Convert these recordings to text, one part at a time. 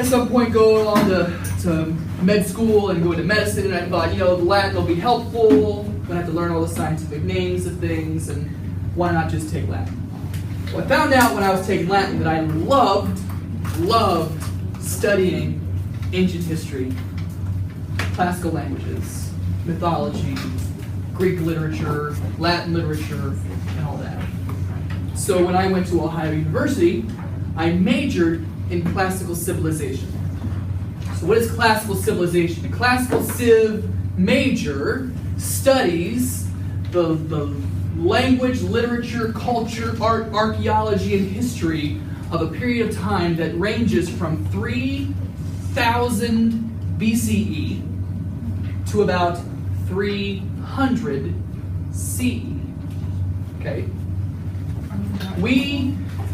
at some point go on to med school and go into medicine, and I thought, Latin will be helpful. I'm gonna have to learn all the scientific names of things, and why not just take Latin? Well, I found out when I was taking Latin that I loved studying ancient history, classical languages, mythology, Greek literature, Latin literature, and all that. So when I went to Ohio University, I majored in classical civilization. So what is classical civilization? A classical civ major studies the language, literature, culture, art, archaeology, and history of a period of time that ranges from 3000 BCE to about 300 CE. Okay?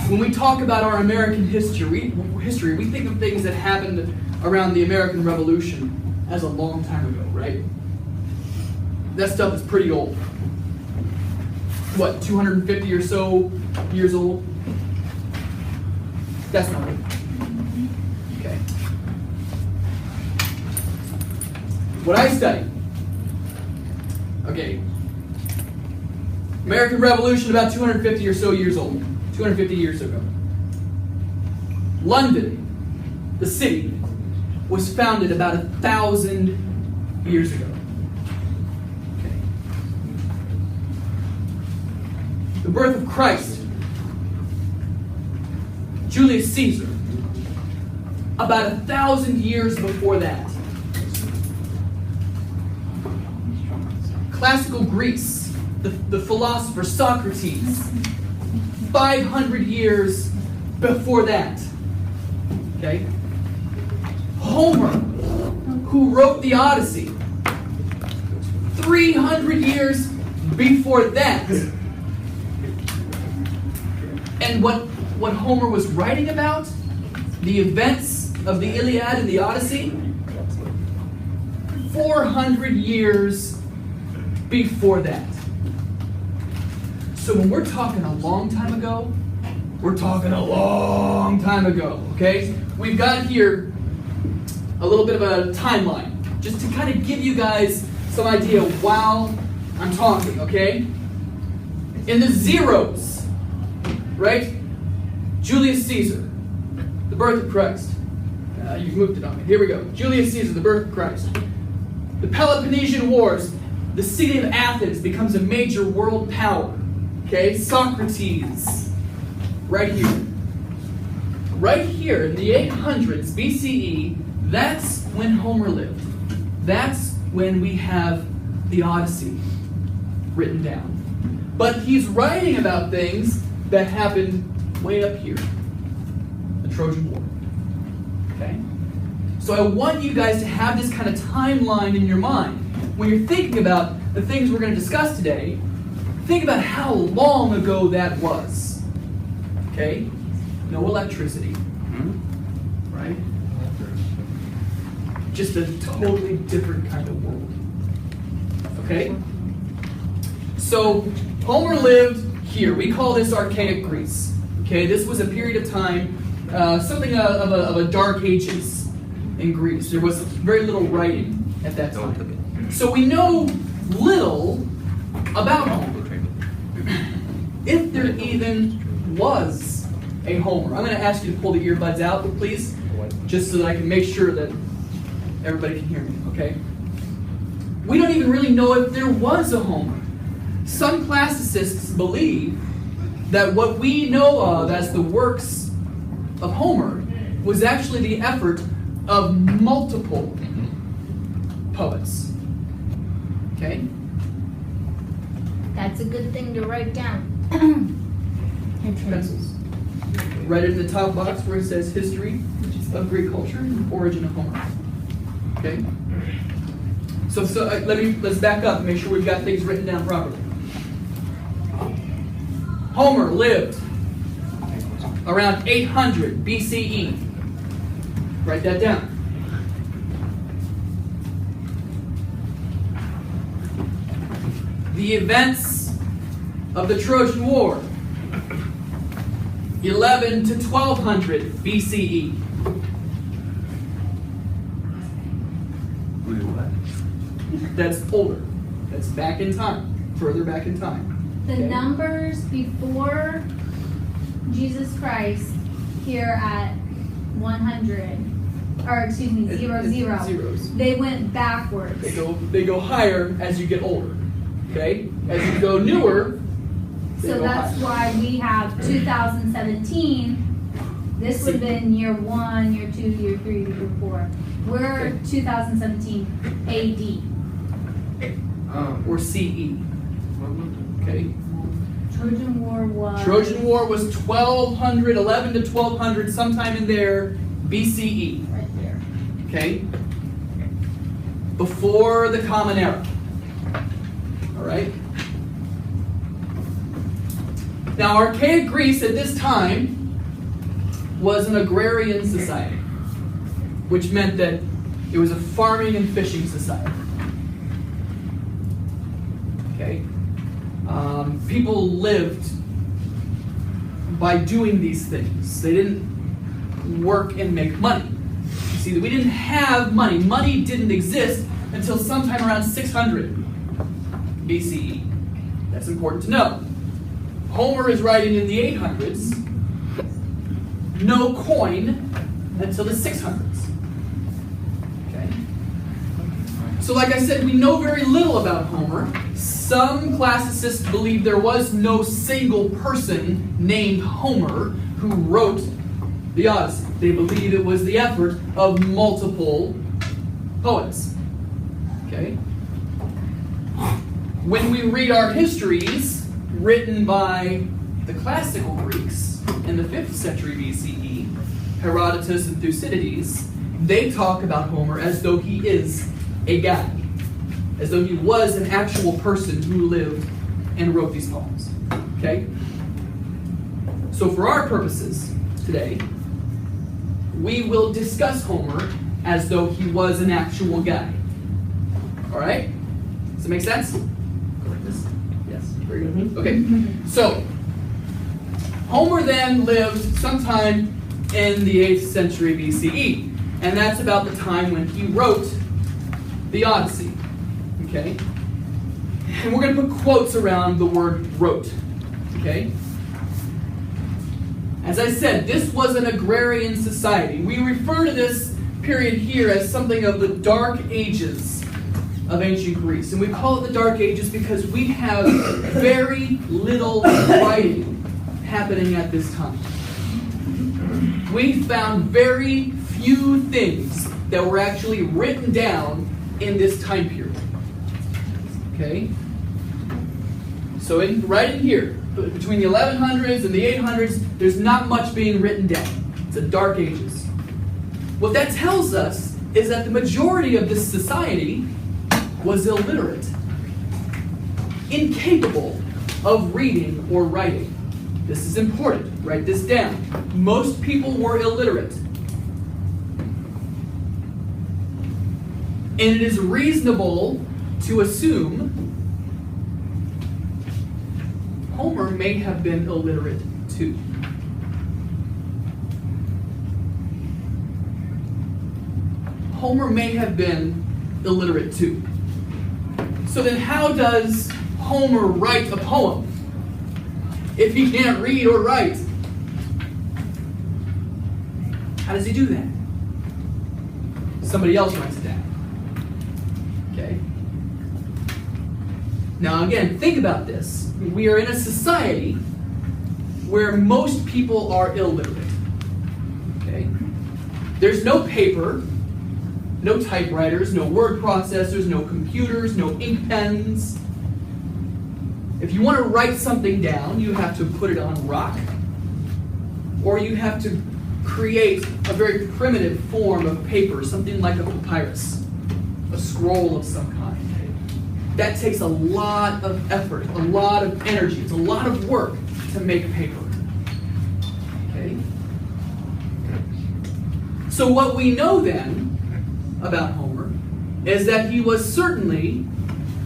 When we talk about our American history, we think of things that happened around the American Revolution as a long time ago, right? That stuff is pretty old. What, 250 or so years old? That's not it. Okay. What I study, okay, American Revolution about 250 or so years old, 250 years ago. London, the city, was founded about 1,000 years ago. Okay. The birth of Christ, Julius Caesar, about 1,000 years before that. Classical Greece, the philosopher Socrates, 500 years before that. Okay? Homer, who wrote the Odyssey, 300 years before that. And what Homer was writing about, the events of the Iliad and the Odyssey, 400 years before that. So when we're talking a long time ago, we're talking a long time ago, okay? We've got here a little bit of a timeline, just to kind of give you guys some idea while I'm talking, okay? In the zeros, right? Julius Caesar, the birth of Christ. You've moved it on me. Here we go. Julius Caesar, the birth of Christ. The Peloponnesian Wars, the city of Athens becomes a major world power. Okay, Socrates, right here. Right here in the 800s BCE, that's when Homer lived. That's when we have the Odyssey written down. But he's writing about things that happened way up here. The Trojan War. Okay? So I want you guys to have this kind of timeline in your mind. When you're thinking about the things we're going to discuss today, think about how long ago that was. Okay? No electricity. Right? Just a totally different kind of world. Okay? So, Homer lived here. We call this Archaic Greece. Okay? This was a period of time, something of a dark ages in Greece. There was very little writing at that time. So we know little about Homer. If there even was a Homer. I'm going to ask you to pull the earbuds out, please, just so that I can make sure that everybody can hear me, okay? We don't even really know if there was a Homer. Some classicists believe that what we know of as the works of Homer was actually the effort of multiple poets. Okay? That's a good thing to write down. Pencils. Write it in the top box where it says History of Greek Culture and Origin of Homer. Okay? So let's back up and make sure we've got things written down properly. Homer lived around 800 BCE. Write that down. The events of the Trojan War, 11 to 1200 BCE. Wait, what? That's older. That's back in time. Further back in time. The Okay. numbers before Jesus Christ here at 100, or excuse me, It- 0, it's 0. zeros. They went backwards. They go higher as you get older. Okay? As you go newer, they So go that's higher. why we have 2017. This would have been year 1, year 2, year 3, year 4. We're Okay. 2017 AD. Or CE. Okay? Trojan War was. Trojan War was 1200, 11 to 1200, sometime in there, BCE. Right there. Okay? Before the Common Era. Alright? Now, archaic Greece at this time was an agrarian society, which meant that it was a farming and fishing society. Okay? People lived by doing these things. They didn't work and make money. You see, we didn't have money. Money didn't exist until sometime around 600 BCE. That's important to know. Homer is writing in the 800s. No coin until the 600s. Okay? So like I said, we know very little about Homer. Some classicists believe there was no single person named Homer who wrote the Odyssey. They believe it was the effort of multiple poets. Okay? When we read our histories written by the classical Greeks in the 5th century BCE, Herodotus and Thucydides, they talk about Homer as though he is a guy, as though he was an actual person who lived and wrote these poems. Okay? So for our purposes today, we will discuss Homer as though he was an actual guy. Alright? Does it make sense? Go like this? Yes. Very good. Okay. So, Homer then lived sometime in the 8th century BCE. And that's about the time when he wrote the Odyssey. Okay? And we're going to put quotes around the word wrote. Okay? As I said, this was an agrarian society. We refer to this period here as something of the Dark Ages of ancient Greece. And we call it the Dark Ages because we have very little writing happening at this time. We found very few things that were actually written down in this time period. Okay? So right in here, between the 1100s and the 800s, there's not much being written down. It's the Dark Ages. What that tells us is that the majority of this society was illiterate, incapable of reading or writing. This is important. Write this down. Most people were illiterate. And it is reasonable to assume Homer may have been illiterate too. Homer may have been illiterate too. So then how does Homer write a poem if he can't read or write? How does he do that? Somebody else writes it down. Okay? Now again, think about this. We are in a society where most people are illiterate. Okay? There's no paper, no typewriters, no word processors, no computers, no ink pens. If you want to write something down, you have to put it on rock, or you have to create a very primitive form of paper, something like a papyrus, a scroll of some kind. That takes a lot of effort, a lot of energy, it's a lot of work to make paper. Okay? So what we know then about Homer is that he was certainly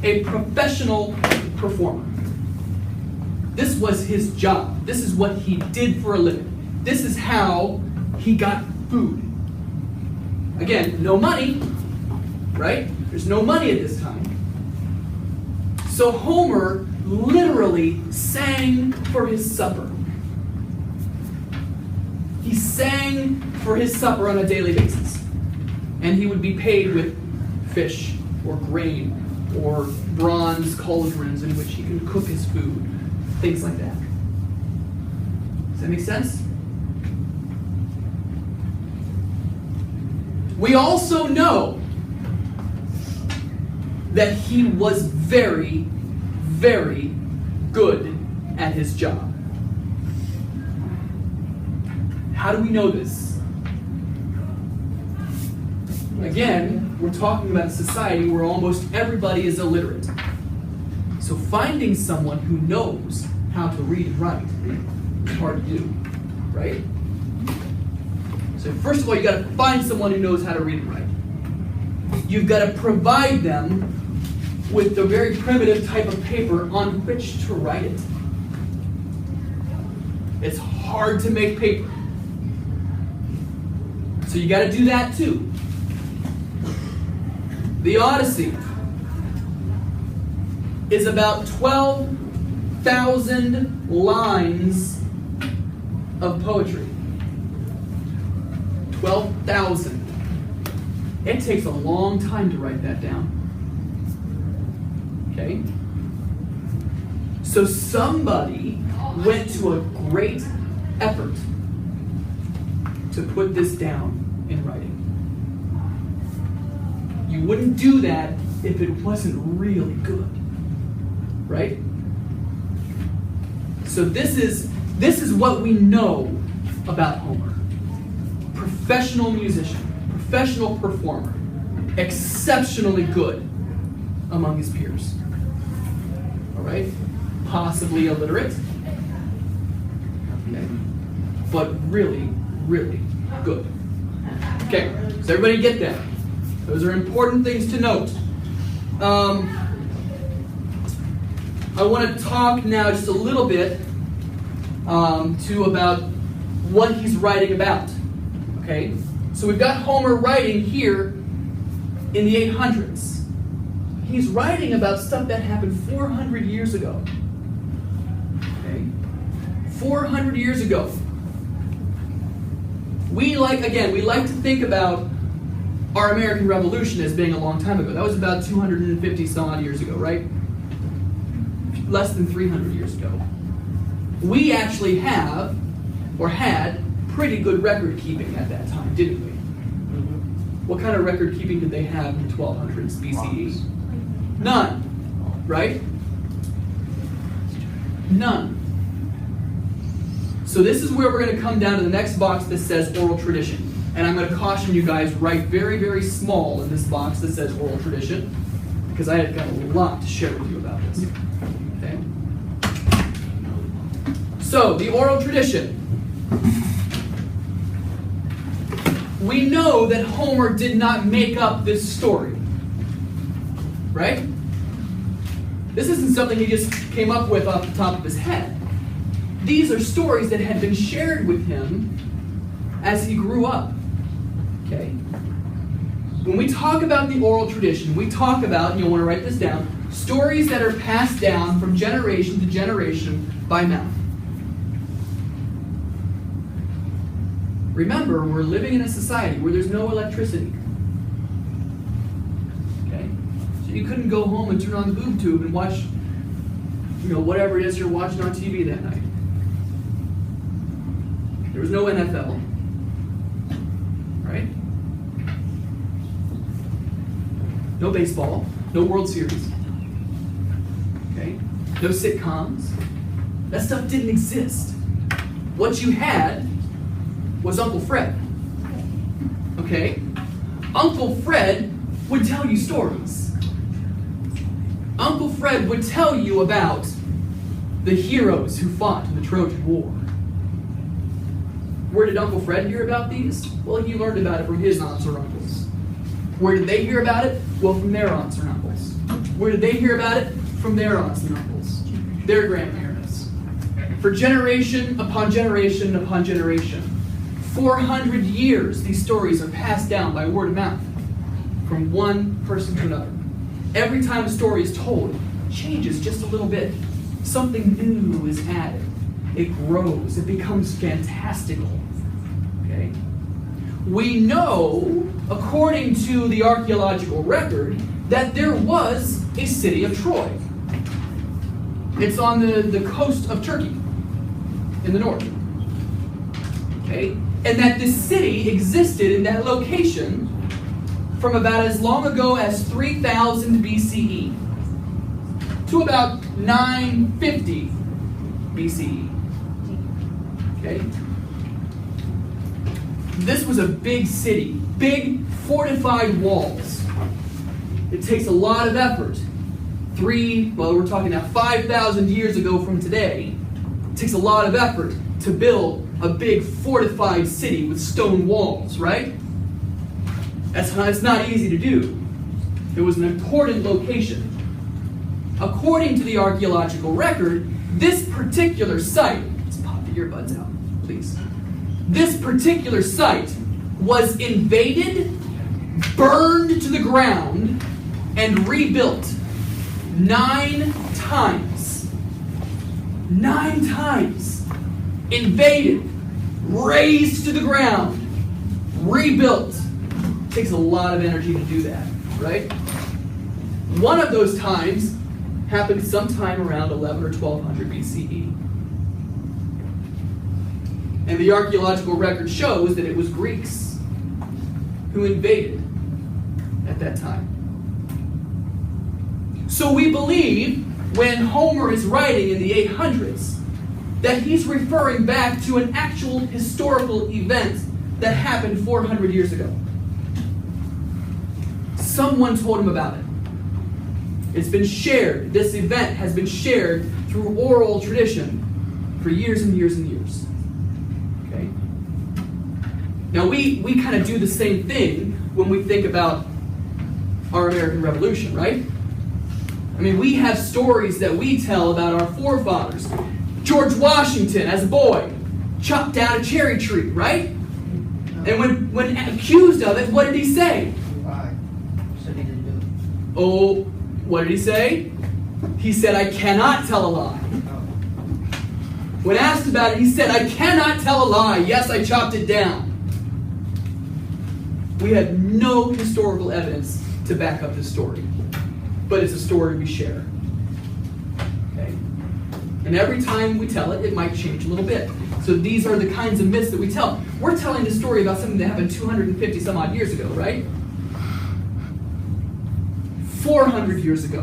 a professional performer. This was his job. This is what he did for a living. This is how he got food. Again, no money, right? There's no money at this time. So Homer literally sang for his supper. He sang for his supper on a daily basis. And he would be paid with fish or grain or bronze cauldrons in which he can cook his food. Things like that. Does that make sense? We also know that he was very, very good at his job. How do we know this? Again, we're talking about a society where almost everybody is illiterate. So finding someone who knows how to read and write is hard to do, right? So first of all, you got to find someone who knows how to read and write. You've got to provide them with the very primitive type of paper on which to write it. It's hard to make paper. So you got to do that too. The Odyssey is about 12,000 lines of poetry. 12,000. It takes a long time to write that down. Okay? So somebody went to a great effort to put this down in writing. You wouldn't do that if it wasn't really good. Right? So this is what we know about Homer. Professional musician, professional performer, exceptionally good among his peers. All right? Possibly illiterate. Okay. But really, really good. Okay, so everybody get that? Those are important things to note. I want to talk now just a little bit too about what he's writing about. Okay, so we've got Homer writing here in the 800s. He's writing about stuff that happened 400 years ago. Okay, 400 years ago. We like to think about our American Revolution as being a long time ago. That was about 250 some odd years ago, right? Less than 300 years ago. We actually have, or had, pretty good record keeping at that time, didn't we? What kind of record keeping did they have in the 1200s BCE? None, right? None. So this is where we're going to come down to the next box that says oral tradition. And I'm going to caution you guys, write very, very small in this box that says oral tradition, because I have got a lot to share with you about this. Okay? So, the oral tradition. We know that Homer did not make up this story. Right? This isn't something he just came up with off the top of his head. These are stories that had been shared with him as he grew up. Okay? When we talk about the oral tradition, we talk about, and you'll want to write this down, stories that are passed down from generation to generation by mouth. Remember, we're living in a society where there's no electricity. Okay? So you couldn't go home and turn on the boob tube and watch, whatever it is you're watching on TV that night. There was no NFL. Right? No baseball. No World Series. Okay? No sitcoms. That stuff didn't exist. What you had was Uncle Fred. Okay? Uncle Fred would tell you stories. Uncle Fred would tell you about the heroes who fought in the Trojan War. Where did Uncle Fred hear about these? Well, he learned about it from his aunts or uncles. Where did they hear about it? Well, from their aunts or uncles. Where did they hear about it? From their aunts and uncles. Their grandparents. For generation upon generation upon generation. 400 years, these stories are passed down by word of mouth. from one person to another. Every time a story is told, it changes just a little bit. Something new is added. It grows. It becomes fantastical. Okay? We know, according to the archaeological record, that there was a city of Troy. It's on the coast of Turkey, in the north. Okay? And that this city existed in that location from about as long ago as 3000 BCE to about 950 BCE. Okay? This was a big city, big fortified walls. It takes a lot of effort. We're talking now 5,000 years ago from today. It takes a lot of effort to build a big fortified city with stone walls, right? It's not easy to do. It was an important location. According to the archaeological record, this particular site, let's pop the earbuds out, please. This particular site was invaded, burned to the ground, and rebuilt 9 times. 9 times. Invaded, razed to the ground, rebuilt. It takes a lot of energy to do that, right? One of those times happened sometime around 11 or 1200 BCE. And the archaeological record shows that it was Greeks who invaded at that time. So we believe when Homer is writing in the 800s that he's referring back to an actual historical event that happened 400 years ago. Someone told him about it. It's been shared. This event has been shared through oral tradition for years and years and years. Okay? Now we kind of do the same thing when we think about our American Revolution, right? I mean, we have stories that we tell about our forefathers. George Washington, as a boy, chopped down a cherry tree, right? And when accused of it, what did he say? Said he didn't do it. Oh, what did he say? He said, I cannot tell a lie. When asked about it, he said, I cannot tell a lie. Yes, I chopped it down. We have no historical evidence to back up this story. But it's a story we share. Okay? And every time we tell it, it might change a little bit. So these are the kinds of myths that we tell. We're telling the story about something that happened 250 some odd years ago, right? 400 years ago.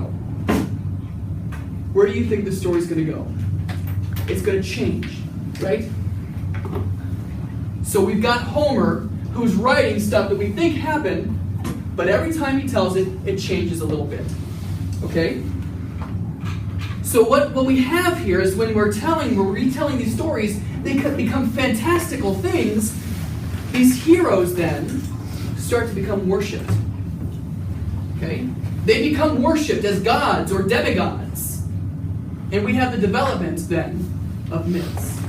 Where do you think the story's going to go? It's going to change, right? So we've got Homer, who's writing stuff that we think happened, but every time he tells it, it changes a little bit. Okay? So what we have here is when we're retelling these stories, they become fantastical things. These heroes then start to become worshipped. Okay? They become worshipped as gods or demigods. And we have the development then of myths.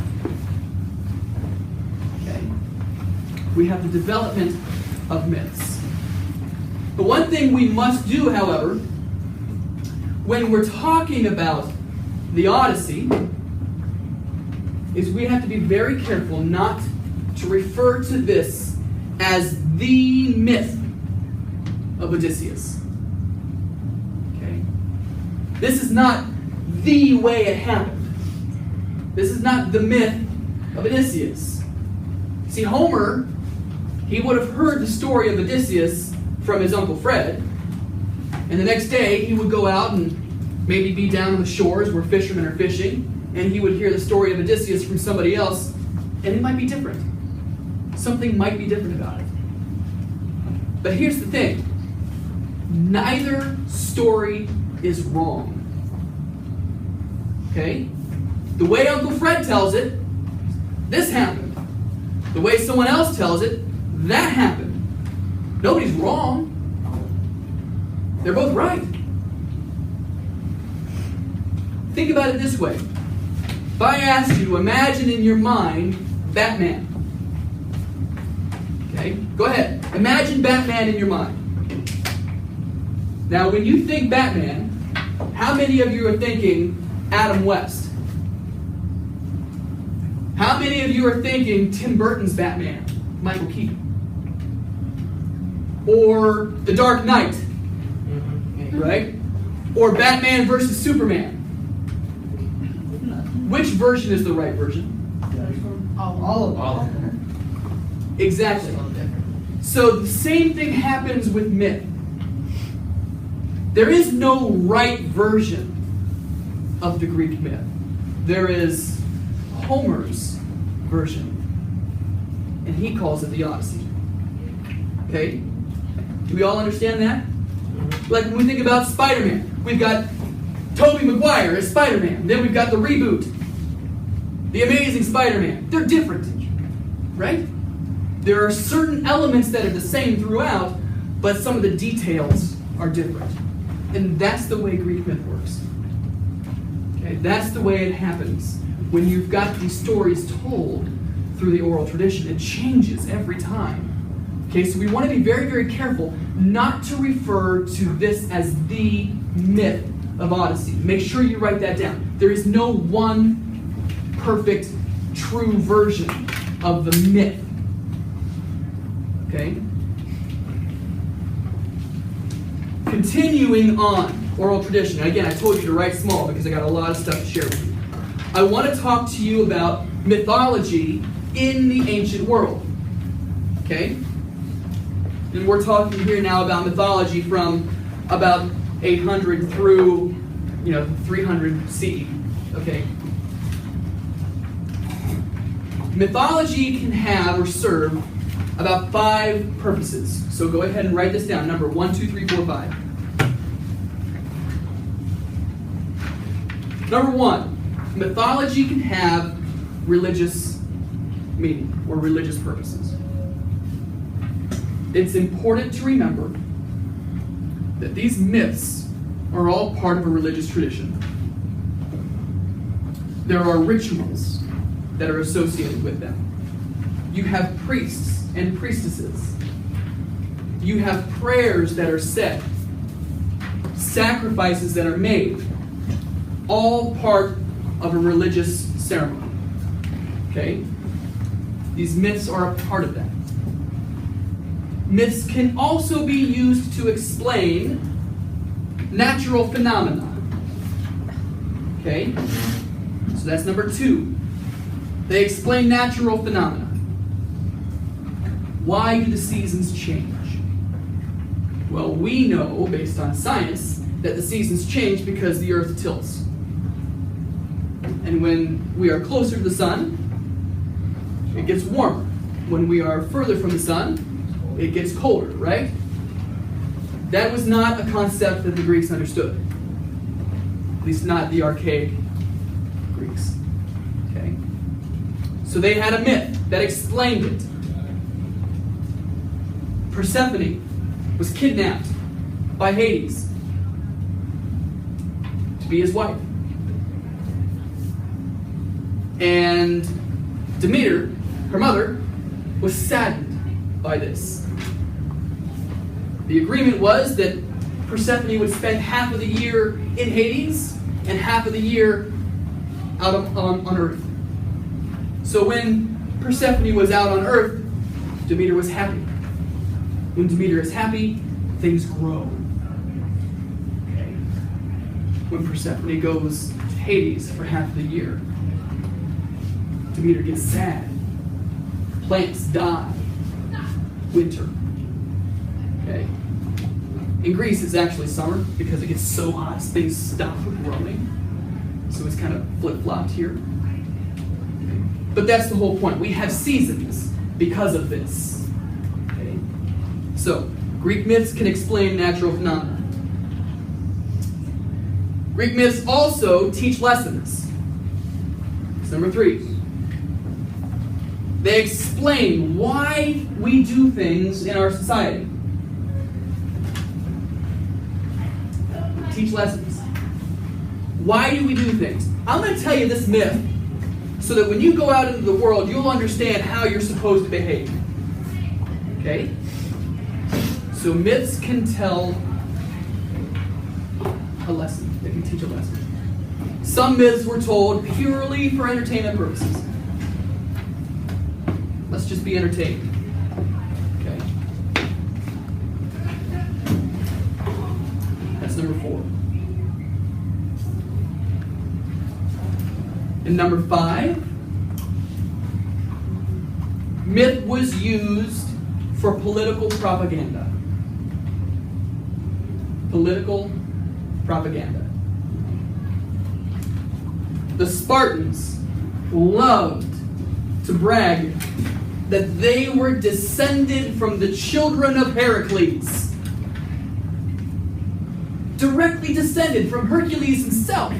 Okay? We have the development of myths. The one thing we must do, however, when we're talking about the Odyssey, is we have to be very careful not to refer to this as the myth of Odysseus. Okay? This is not the way it happened. This is not the myth of Odysseus. See, Homer, he would have heard the story of Odysseus from his Uncle Fred, and the next day he would go out and maybe be down on the shores where fishermen are fishing, and he would hear the story of Odysseus from somebody else, and it might be different. Something might be different about it. But here's the thing. Neither story is wrong. Okay? The way Uncle Fred tells it, this happened. The way someone else tells it, that happened. Nobody's wrong. They're both right. Think about it this way. If I asked you to imagine in your mind Batman. Okay? Go ahead. Imagine Batman in your mind. Now, when you think Batman, how many of you are thinking Adam West? How many of you are thinking Tim Burton's Batman, Michael Keaton? Or The Dark Knight, right? Or Batman versus Superman? Which version is the right version? All of them. Exactly. So different. So the same thing happens with myth. There is no right version of the Greek myth. There is Homer's version, and he calls it the Odyssey. Okay? Do we all understand that? Like when we think about Spider-Man, we've got Tobey Maguire as Spider-Man. Then we've got the reboot, The Amazing Spider-Man. They're different, right? There are certain elements that are the same throughout, but some of the details are different. And that's the way Greek myth works. Okay, that's the way it happens. When you've got these stories told through the oral tradition, it changes every time. Okay, so we want to be very, very careful not to refer to this as the myth of Odyssey. Make sure you write that down. There is no one perfect, true version of the myth. Okay? Continuing on, oral tradition. Again, I told you to write small because I got a lot of stuff to share with you. I want to talk to you about mythology in the ancient world. Okay? And we're talking here now about mythology from about 800 through, 300 CE. Okay? Mythology can have or serve about 5 purposes. So go ahead and write this down. Number 1, 2, 3, 4, 5. Number 1, mythology can have religious meaning or religious purposes. It's important to remember that these myths are all part of a religious tradition. There are rituals that are associated with them. You have priests and priestesses. You have prayers that are said, sacrifices that are made, all part of a religious ceremony. Okay? These myths are a part of that. Myths can also be used to explain natural phenomena. Okay? So that's number 2. They explain natural phenomena. Why do the seasons change? Well, we know, based on science, that the seasons change because the earth tilts. And when we are closer to the sun, it gets warmer. When we are further from the sun, it gets colder, right? That was not a concept that the Greeks understood. At least not the archaic Greeks. Okay? So they had a myth that explained it. Persephone was kidnapped by Hades to be his wife. And Demeter, her mother, was saddened by this. The agreement was that Persephone would spend half of the year in Hades and half of the year out on Earth. So when Persephone was out on Earth, Demeter was happy. When Demeter is happy, things grow. Okay. When Persephone goes to Hades for half the year, Demeter gets sad. Plants die. Winter. Okay. In Greece, it's actually summer because it gets so hot, things stop growing. So it's kind of flip-flopped here. Okay. But that's the whole point. We have seasons because of this. Okay. So, Greek myths can explain natural phenomena. Greek myths also teach lessons. It's number 3. They explain why we do things in our society. Teach lessons. Why do we do things? I'm going to tell you this myth so that when you go out into the world, you'll understand how you're supposed to behave. Okay? So myths can tell a lesson. They can teach a lesson. Some myths were told purely for entertainment purposes. Let's just be entertained. Okay. That's number 4. And number 5, myth was used for political propaganda. Political propaganda. The Spartans loved to brag that they were descended from the children of Heracles. Directly descended from Hercules himself.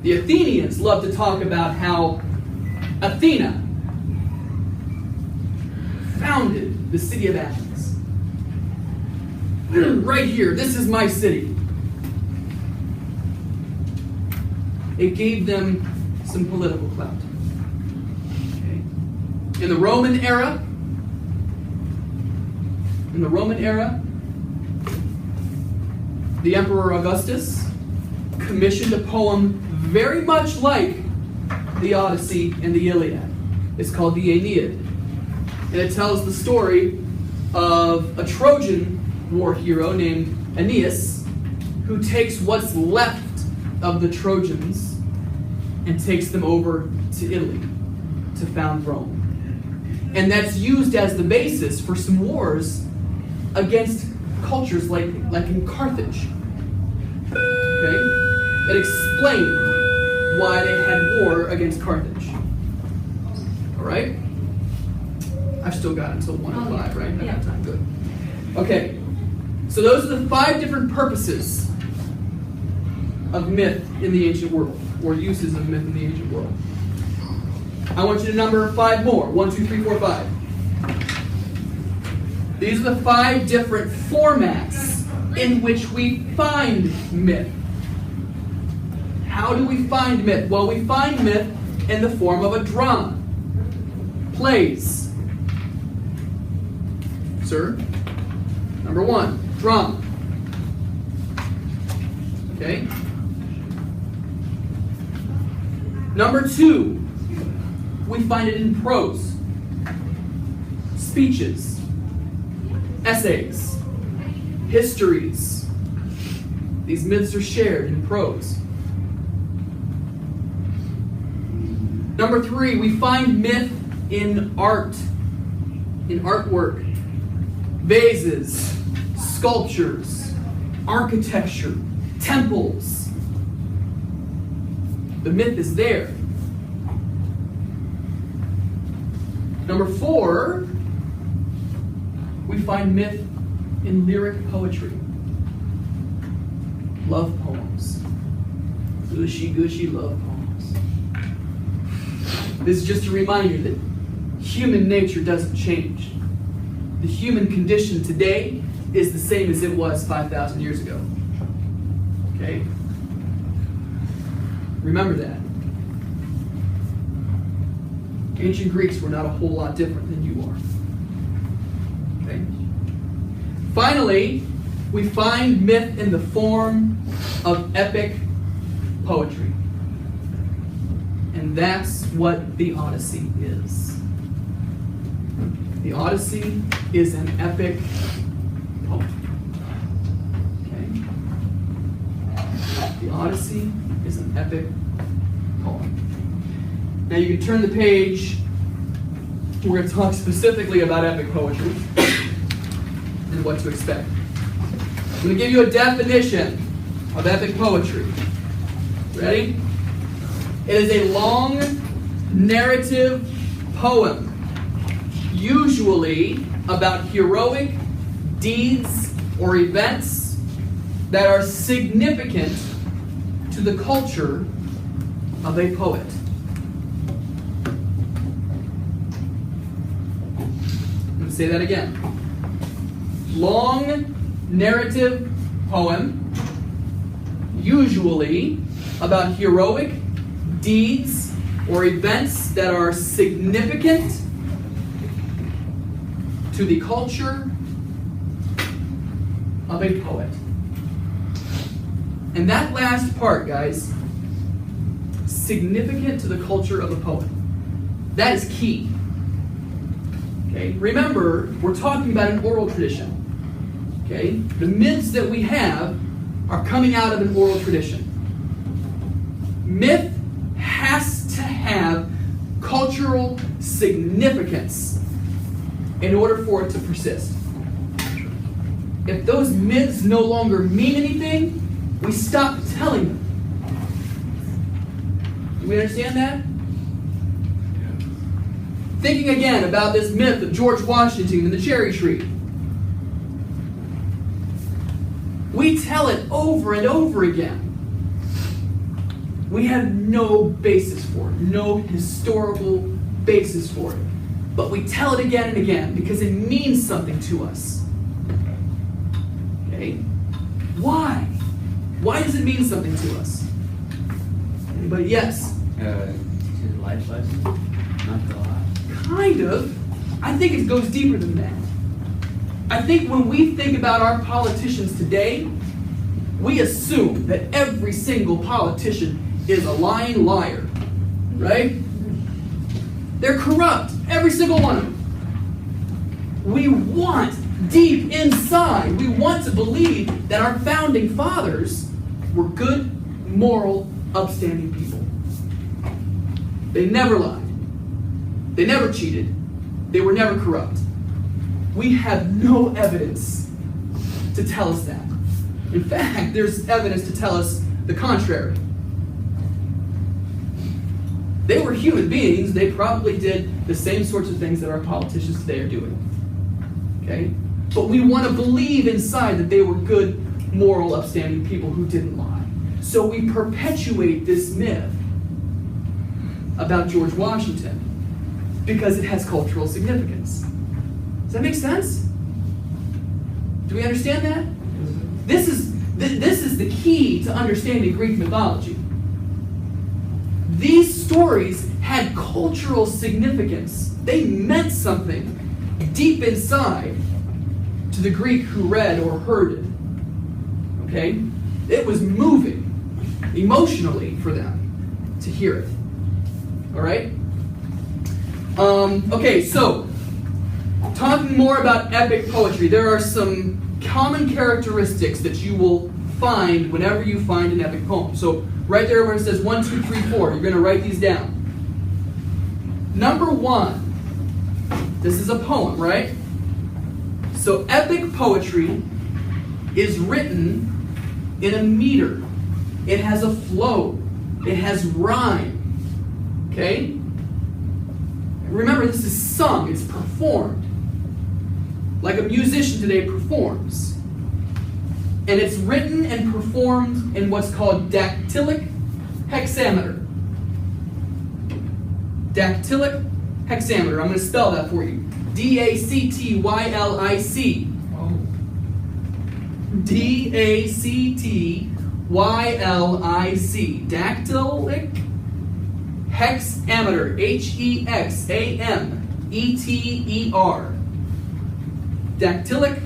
The Athenians loved to talk about how Athena founded the city of Athens. Right here, this is my city. It gave them some political clout. Okay. In the Roman era, the Emperor Augustus commissioned a poem very much like the Odyssey and the Iliad. It's called the Aeneid. And it tells the story of a Trojan war hero named Aeneas who takes what's left of the Trojans and takes them over to Italy to found Rome. And that's used as the basis for some wars against cultures like in Carthage. Okay? It explained why they had war against Carthage. All right? I've still got until 1:05, right? I got time. Good. Okay. So those are the 5 different purposes of myth in the ancient world, or uses of myth in the ancient world. I want you to number 5 more. 1, 2, 3, 4, 5. These are the 5 different formats in which we find myth. How do we find myth? Well, we find myth in the form of a drama. Plays. Sir? Number 1, drama. Okay? Number 2, we find it in prose. Speeches. Essays. Histories. These myths are shared in prose. Number 3, we find myth in art, in artwork, vases, sculptures, architecture, temples. The myth is there. Number 4, we find myth in lyric poetry. Love poems. Gushy love poems. This is just a reminder that human nature doesn't change. The human condition today is the same as it was 5,000 years ago. Okay? Remember that. Ancient Greeks were not a whole lot different than you are. Okay? Finally, we find myth in the form of epic poetry. And that's what the Odyssey is. The Odyssey is an epic poem. Okay? The Odyssey is an epic poem. Now you can turn the page. We're going to talk specifically about epic poetry and what to expect. I'm going to give you a definition of epic poetry. Ready? It is a long narrative poem, usually about heroic deeds or events that are significant to the culture of a poet. I'm going to say that again. Long narrative poem, usually about heroic deeds or events that are significant to the culture of a poet. And that last part, guys, significant to the culture of a poet. That is key. Okay? Remember, we're talking about an oral tradition. Okay? The myths that we have are coming out of an oral tradition. Myth has to have cultural significance in order for it to persist. If those myths no longer mean anything, we stop telling them. Do we understand that? Thinking again about this myth of George Washington and the cherry tree. We tell it over and over again. We have no basis for it, no historical basis for it. But we tell it again and again because it means something to us. Okay? Why? Why does it mean something to us? Anybody? Yes? To the life lesson, not the lie. Kind of. I think it goes deeper than that. I think when we think about our politicians today, we assume that every single politician is a lying liar. Right? They're corrupt. Every single one of them. We want, deep inside, we want to believe that our founding fathers were good, moral, upstanding people. They never lied. They never cheated. They were never corrupt. We have no evidence to tell us that. In fact, there's evidence to tell us the contrary. They were human beings. They probably did the same sorts of things that our politicians today are doing. Okay? But we want to believe inside that they were good, moral, upstanding people who didn't lie. So we perpetuate this myth about George Washington because it has cultural significance. Does that make sense? Do we understand that? This is the key to understanding Greek mythology. These stories had cultural significance. They meant something deep inside to the Greek who read or heard it. Okay? It was moving emotionally for them to hear it. All right? Okay, so talking more about epic poetry, there are some common characteristics that you will find whenever you find an epic poem. So right there where it says 1, 2, 3, 4, you're going to write these down. Number 1, this is a poem, right? So epic poetry is written in a meter. It has a flow. It has rhyme. Okay? Remember, this is sung. It's performed. Like a musician today performs. And it's written and performed in what's called dactylic hexameter. Dactylic hexameter. I'm going to spell that for you. D-A-C-T-Y-L-I-C. D-A-C-T-Y-L-I-C. Dactylic hexameter. H-E-X-A-M-E-T-E-R. Dactylic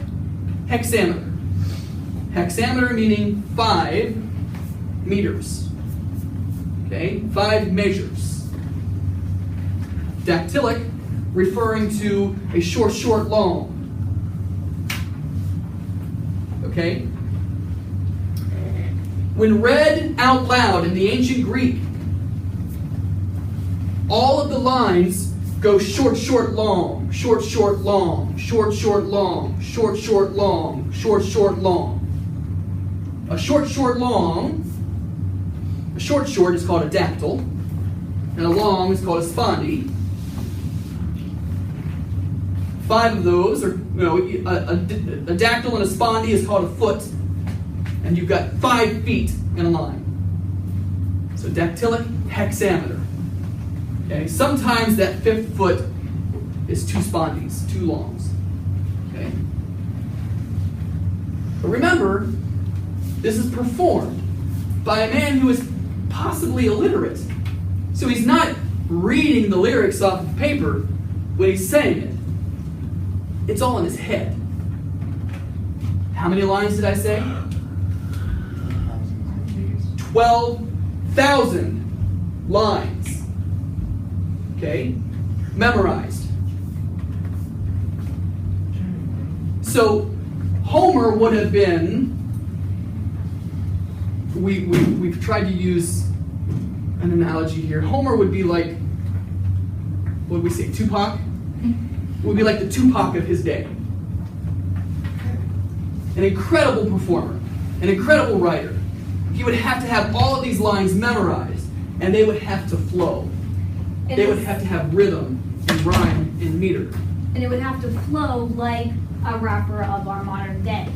hexameter. Hexameter meaning 5 meters. Okay? 5 measures. Dactylic referring to a short, long. Okay? When read out loud in the ancient Greek, all of the lines go short, long, short, long, short, long, short, long, short, long. A short, long, a short is called a dactyl, and a long is called a spondy. 5 of those are, a dactyl and a spondy is called a foot, and you've got 5 feet in a line. So dactylic hexameter. Okay, sometimes that 5th foot is 2 spondies, 2 longs. Okay? But remember, this is performed by a man who is possibly illiterate. So he's not reading the lyrics off of paper when he's saying it. It's all in his head. How many lines did I say? 12,000 lines. Okay? Memorized. So, Homer would have been, we've tried to use an analogy here. Homer would be like, what would we say, Tupac? Would be like the Tupac of his day. An incredible performer, an incredible writer. He would have to have all of these lines memorized, and they would have to flow. They would have to have rhythm and rhyme and meter. And it would have to flow like a rapper of our modern day.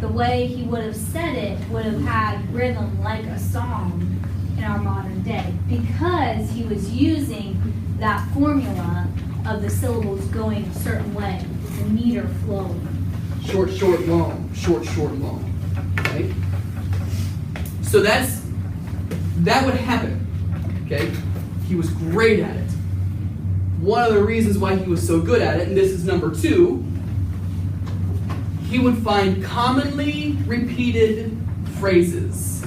The way he would have said it would have had rhythm like a song in our modern day, because he was using that formula of the syllables going a certain way, the meter flowing. Short, short, long. Short, short, long. Okay? So that would happen. Okay? He was great at it. One of the reasons why he was so good at it, and this is number 2, he would find commonly repeated phrases.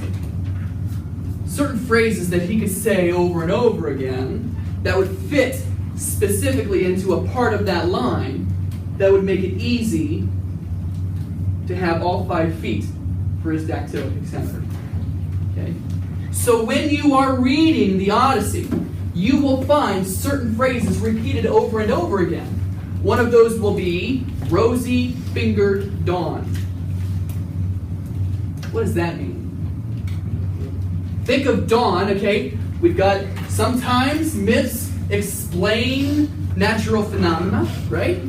Certain phrases that he could say over and over again that would fit specifically into a part of that line that would make it easy to have all 5 feet for his dactylic hexameter. Okay? So when you are reading the Odyssey, you will find certain phrases repeated over and over again. One of those will be rosy-fingered dawn. What does that mean? Think of dawn, okay? We've got, sometimes myths explain natural phenomena, right?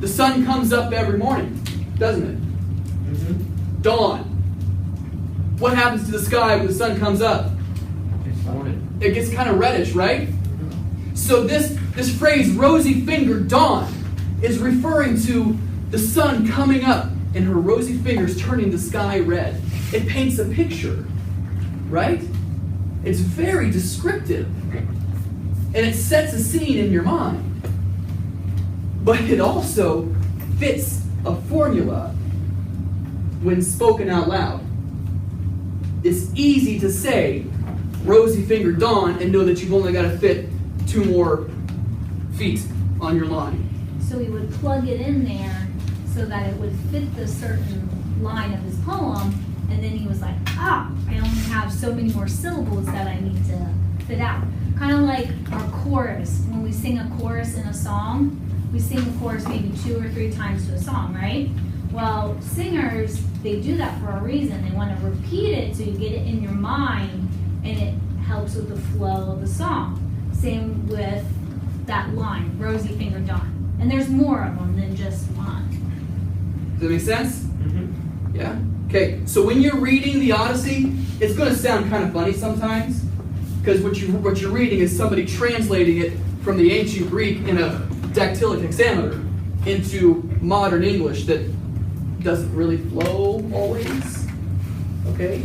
The sun comes up every morning, doesn't it? Mm-hmm. Dawn. What happens to the sky when the sun comes up? It's morning. It gets kind of reddish, right? So this phrase, rosy-fingered dawn, is referring to the sun coming up and her rosy fingers turning the sky red. It paints a picture, right? It's very descriptive. And it sets a scene in your mind. But it also fits a formula when spoken out loud. It's easy to say rosy-fingered dawn and know that you've only got to fit 2 more feet on your line. So he would plug it in there so that it would fit the certain line of his poem, and then he was like, I only have so many more syllables that I need to fit out. Kind of like our chorus. When we sing a chorus in a song, we sing the chorus maybe 2 or 3 times to a song, right? Well, singers, they do that for a reason. They want to repeat it so you get it in your mind, and it helps with the flow of the song. Same with that line, rosy-fingered dawn. And there's more of them than just one. Does that make sense? Mm-hmm. Yeah? Okay, so when you're reading the Odyssey, it's going to sound kind of funny sometimes, because what you're reading is somebody translating it from the ancient Greek in a dactylic hexameter into modern English that doesn't really flow always. Okay?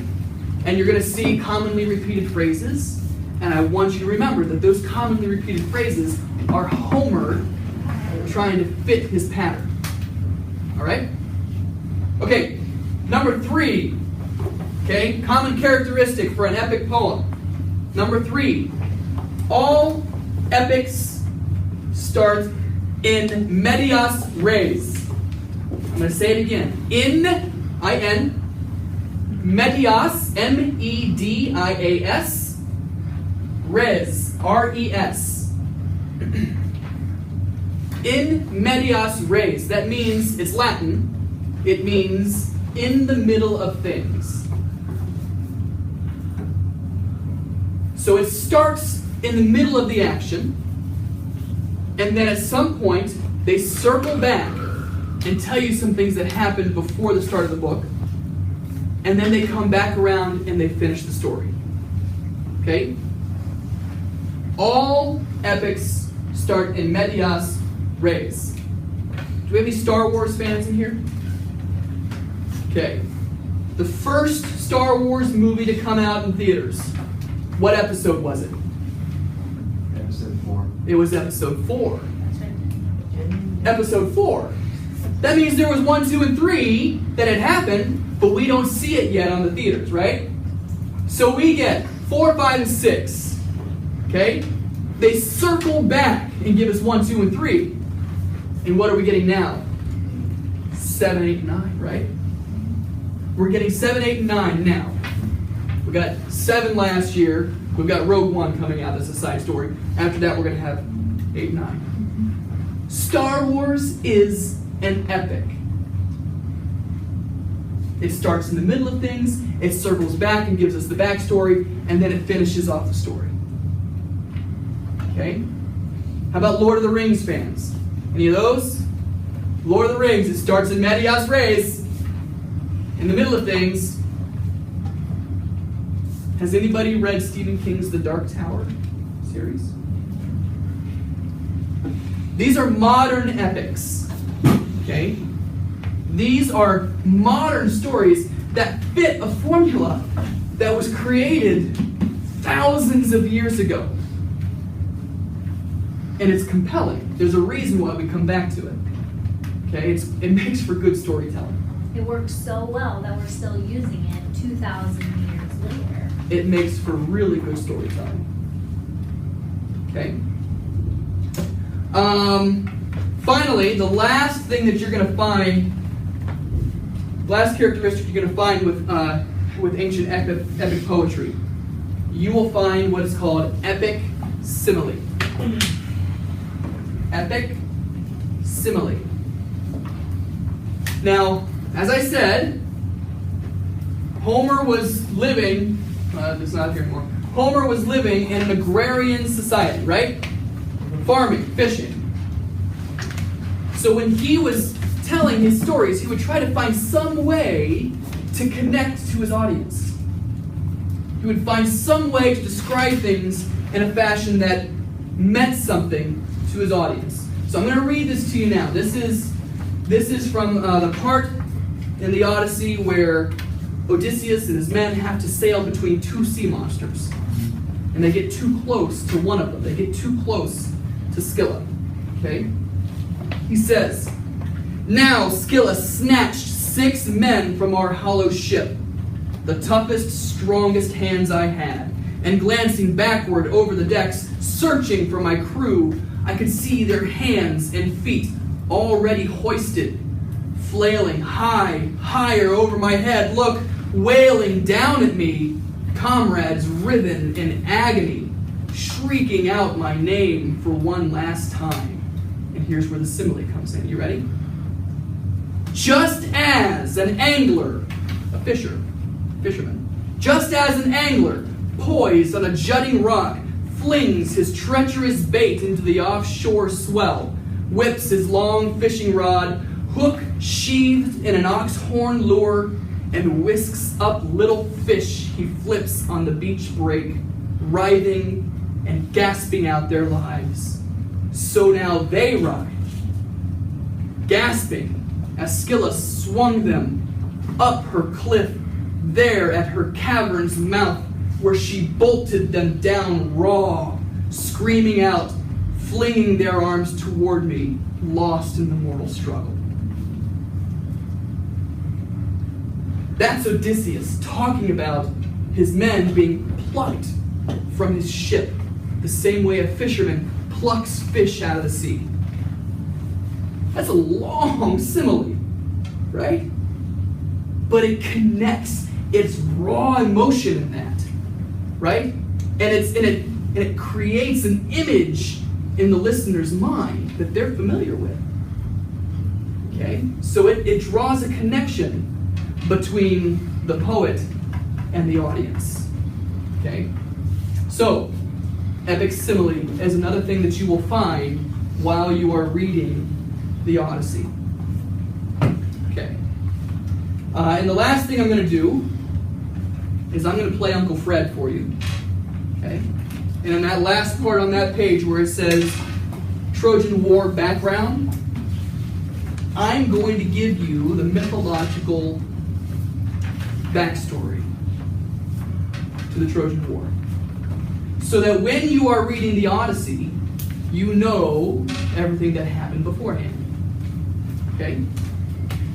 And you're going to see commonly repeated phrases, and I want you to remember that those commonly repeated phrases are Homer trying to fit his pattern. All right? Okay, number 3. Okay, common characteristic for an epic poem. Number 3, all epics start in medias res. I'm going to say it again. I-N, medias, M-E-D-I-A-S, res, R-E-S. In medias res. That means, it's Latin, it means in the middle of things. So it starts in the middle of the action, and then at some point they circle back and tell you some things that happened before the start of the book, and then they come back around and they finish the story. Okay? All epics start in medias res. Do we have any Star Wars fans in here? Okay. The first Star Wars movie to come out in theaters, what episode was it? Episode 4. It was episode 4. That's right. Episode 4. That means there was 1, 2, and 3 that had happened, but we don't see it yet on the theaters, right? So we get 4, 5, and 6. Okay? They circle back and give us 1, 2, and 3. And what are we getting now? 7, 8, and 9, right? We're getting 7, 8, and 9 now. We got 7 last year. We've got Rogue One coming out as a side story. After that, we're going to have 8, 9. Star Wars is an epic. It starts in the middle of things, it circles back and gives us the backstory, and then it finishes off the story. Okay? How about Lord of the Rings fans? Any of those? Lord of the Rings, it starts in Medias Res. In the middle of things. Has anybody read Stephen King's The Dark Tower series? These are modern epics. Okay? These are modern stories that fit a formula that was created thousands of years ago. And it's compelling. There's a reason why we come back to it. Okay? It makes for good storytelling. It works so well that we're still using it 2,000 years later. It makes for really good storytelling. Okay? Finally, the last thing that you're going to find, last characteristic you're going to find with ancient epic poetry, you will find what is called epic simile. Epic simile. Now, as I said, Homer was living, it's not here anymore. Homer was living in an agrarian society, right? Farming, fishing. So when he was telling his stories, he would try to find some way to connect to his audience. He would find some way to describe things in a fashion that meant something to his audience. So I'm going to read this to you now. This is from the part in the Odyssey where Odysseus and his men have to sail between 2 sea monsters. And they get too close to one of them. They get too close to Scylla. Okay? He says, "Now Scylla snatched 6 men from our hollow ship, the toughest, strongest hands I had, and glancing backward over the decks, searching for my crew, I could see their hands and feet already hoisted, flailing higher over my head, look, wailing down at me, comrades riven in agony, shrieking out my name for one last time." And here's where the simile comes in. You ready? "Just as an angler," a fisherman, "just as an angler, poised on a jutting rock, flings his treacherous bait into the offshore swell, whips his long fishing rod, hook sheathed in an ox horn lure, and whisks up little fish he flips on the beach break, writhing and gasping out their lives. So now they ride, gasping, as Scylla swung them up her cliff, there at her cavern's mouth, where she bolted them down raw, screaming out, flinging their arms toward me, lost in the mortal struggle." That's Odysseus talking about his men being plucked from his ship, the same way a fisherman plucks fish out of the sea. That's a long simile, right? But it connects. It's raw emotion in that, right? And it creates an image in the listener's mind that they're familiar with. Okay? So it draws a connection between the poet and the audience. Okay? So, epic simile is another thing that you will find while you are reading the Odyssey. Okay. And the last thing I'm going to do is I'm going to play Uncle Fred for you. Okay? And in that last part on that page where it says Trojan War background, I'm going to give you the mythological backstory to the Trojan War. So that when you are reading the Odyssey, you know everything that happened beforehand. Okay?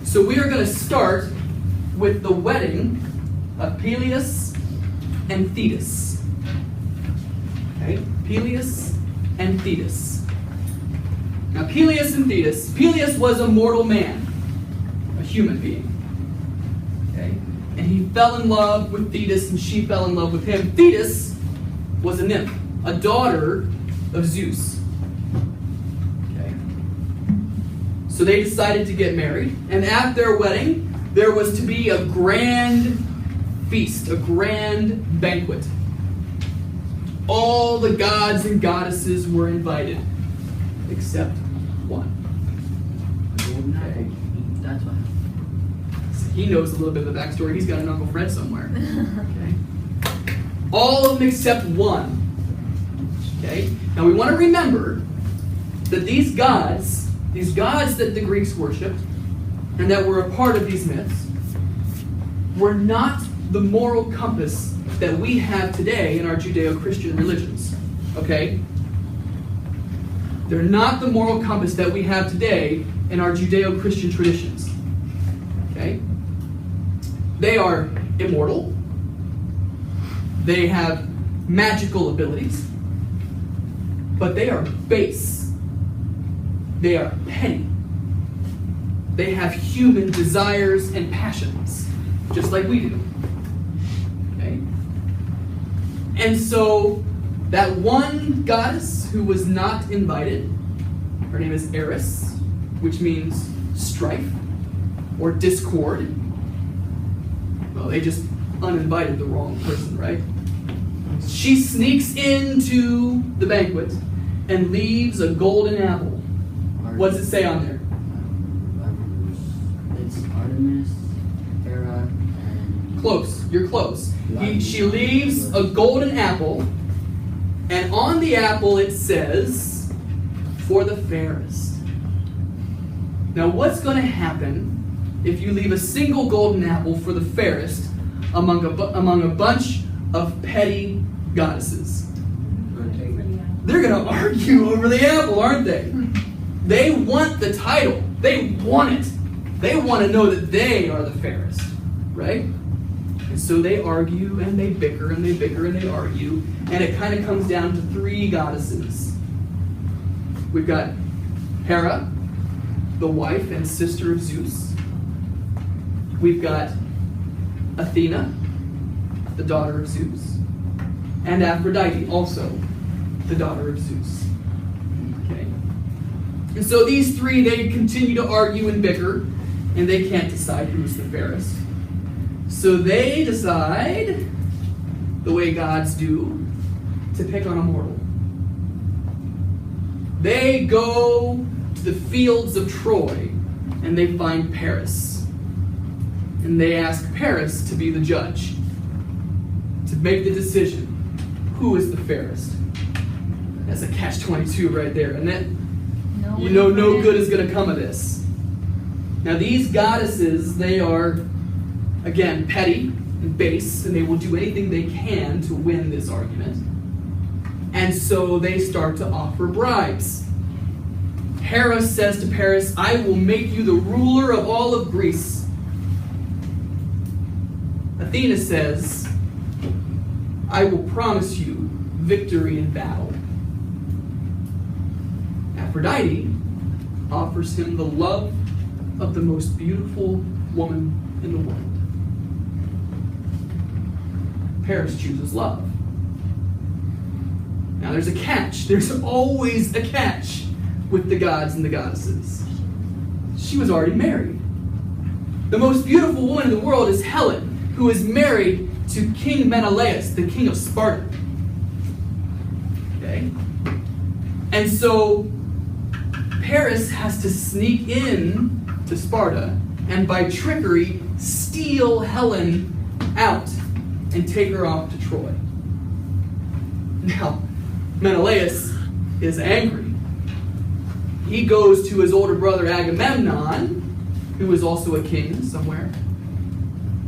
So we are going to start with the wedding of Peleus and Thetis. Okay? Peleus and Thetis. Now, Peleus and Thetis. Peleus was a mortal man, a human being. Okay? And he fell in love with Thetis, and she fell in love with him. Thetis was a nymph, a daughter of Zeus. Okay? So they decided to get married, and at their wedding, there was to be a grand feast, a grand banquet. All the gods and goddesses were invited, except one. Okay. That's why. He knows a little bit of the backstory. He's got an Uncle Fred somewhere. Okay. All of them except one. Okay. Now we want to remember that these gods that the Greeks worshipped, and that were a part of these myths, were not the moral compass that we have today in our Judeo-Christian religions. Okay? They're not the moral compass that we have today in our Judeo-Christian traditions. Okay? They are immortal. They have magical abilities. But they are base. They are petty. They have human desires and passions, just like we do. Okay? And so, that one goddess who was not invited, her name is Eris, which means strife or discord. Well, they just uninvited the wrong person, right? She sneaks into the banquet and leaves a golden apple. What's it say on there? It's Artemis, Hera, and... Close. You're close. She leaves a golden apple, and on the apple it says, "For the fairest." Now, what's going to happen if you leave a single golden apple for the fairest among a bunch of petty goddesses? They're going to argue over the apple, aren't they? They want the title. They want it. They want to know that they are the fairest, right? And so they argue and they bicker and they bicker and they argue, and it kind of comes down to three goddesses. We've got Hera, the wife and sister of Zeus. We've got Athena, the daughter of Zeus, and Aphrodite, also the daughter of Zeus. Okay. And so these three, they continue to argue and bicker, and they can't decide who's the fairest. So they decide, the way gods do, to pick on a mortal. They go to the fields of Troy, and they find Paris. And they ask Paris to be the judge, to make the decision, who is the fairest. That's a catch-22 right there, and that you know no good is going to come of this. Now these goddesses, they are, again, petty and base, and they will do anything they can to win this argument. And so they start to offer bribes. Hera says to Paris, "I will make you the ruler of all of Greece." Athena says, "I will promise you victory in battle." Aphrodite offers him the love of the most beautiful woman in the world. Paris chooses love. Now there's a catch. There's always a catch with the gods and the goddesses. She was already married. The most beautiful woman in the world is Helen, who is married to King Menelaus, the king of Sparta. Okay? And so Paris has to sneak in to Sparta and by trickery steal Helen out and take her off to Troy. Now, Menelaus is angry. He goes to his older brother Agamemnon, who is also a king somewhere,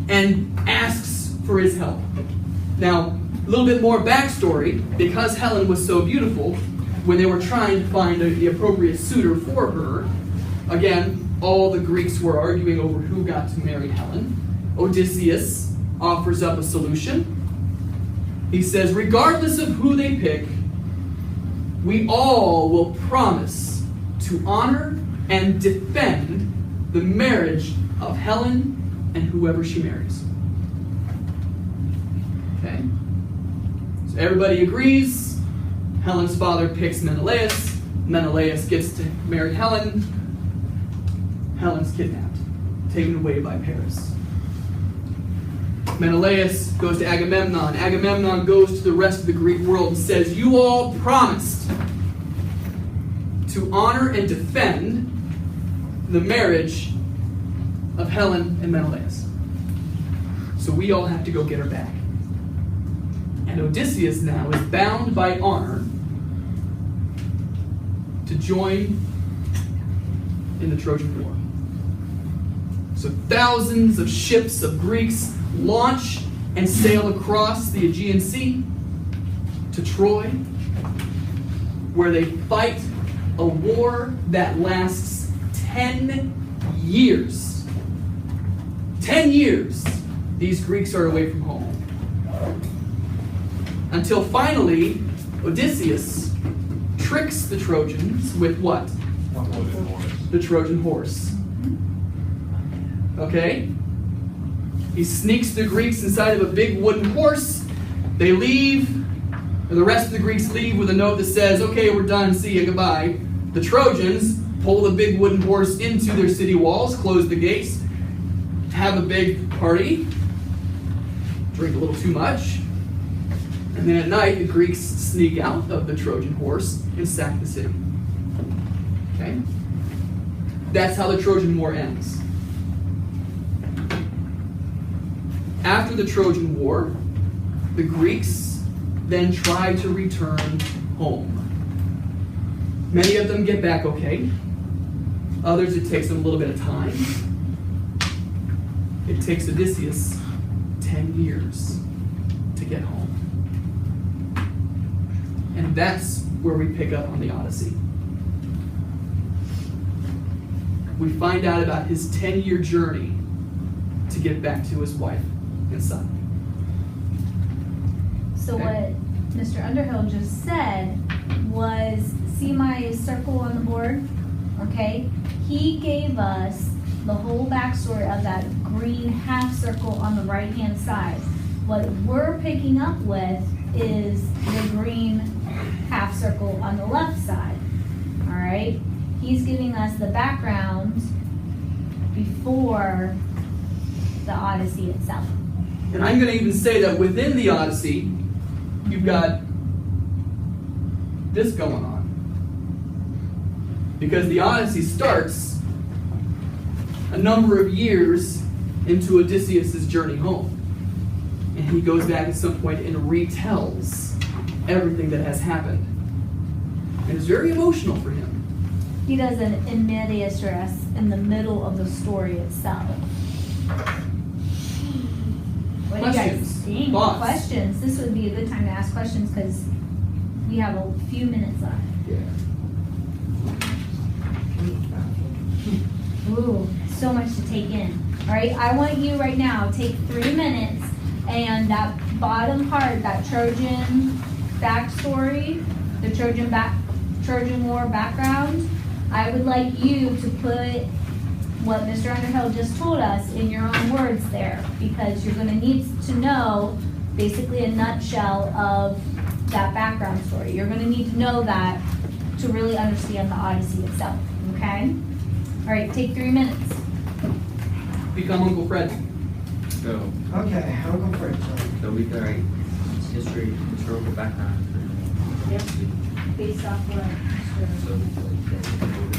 and asks for his help. Now, a little bit more backstory. Because Helen was so beautiful, when they were trying to find the appropriate suitor for her, Again, all the Greeks were arguing over who got to marry Helen. Odysseus offers up a solution. He says, regardless of who they pick, we all will promise to honor and defend the marriage of Helen and whoever she marries. Okay? So everybody agrees. Helen's father picks Menelaus. Menelaus gets to marry Helen. Helen's kidnapped, taken away by Paris. Menelaus goes to Agamemnon. Agamemnon goes to the rest of the Greek world and says, you all promised to honor and defend the marriage of Helen and Menelaus. So we all have to go get her back. And Odysseus now is bound by honor to join in the Trojan War. So thousands of ships of Greeks launch and sail across the Aegean Sea to Troy, where they fight a war that lasts 10 years. 10 years, these Greeks are away from home. Until finally, Odysseus tricks the Trojans with what? The Trojan horse. Okay? He sneaks the Greeks inside of a big wooden horse. They leave, and the rest of the Greeks leave with a note that says, okay, we're done, see ya, goodbye. The Trojans pull the big wooden horse into their city walls, close the gates, have a big party, drink a little too much, and then at night the Greeks sneak out of the Trojan horse and sack the city. Okay? That's how the Trojan War ends. After the Trojan War, the Greeks then try to return home. Many of them get back okay. Others, it takes them a little bit of time. It takes Odysseus 10 years to get home. And that's where we pick up on the Odyssey. We find out about his 10-year journey to get back to his wife and son. So Okay. what Mr. Underhill just said was, see my circle on the board? Okay? He gave us the whole backstory of that green half circle on the right-hand side. What we're picking up with is the green half circle on the left side. All right? He's giving us the background before the Odyssey itself. And I'm going to even say that within the Odyssey, you've got this going on. Because the Odyssey starts a number of years into Odysseus' journey home. And he goes back at some point and retells everything that has happened. And it's very emotional for him. He does an in medias res in the middle of the story itself. What do you guys Questions? think? Thoughts? Questions. This would be a good time to ask questions because we have a few minutes left. Ooh, so much to take in. All right, I want you right now, take 3 minutes, and that bottom part, that Trojan backstory, the Trojan War background, I would like you to put what Mr. Underhill just told us in your own words there, because you're going to need to know basically a nutshell of that background story. You're going to need to know that to really understand the Odyssey itself, okay? All right, take 3 minutes. Become Uncle Fred. So, Okay, Uncle Fred. so we got history, historical background. Yep. Based off what? So, like,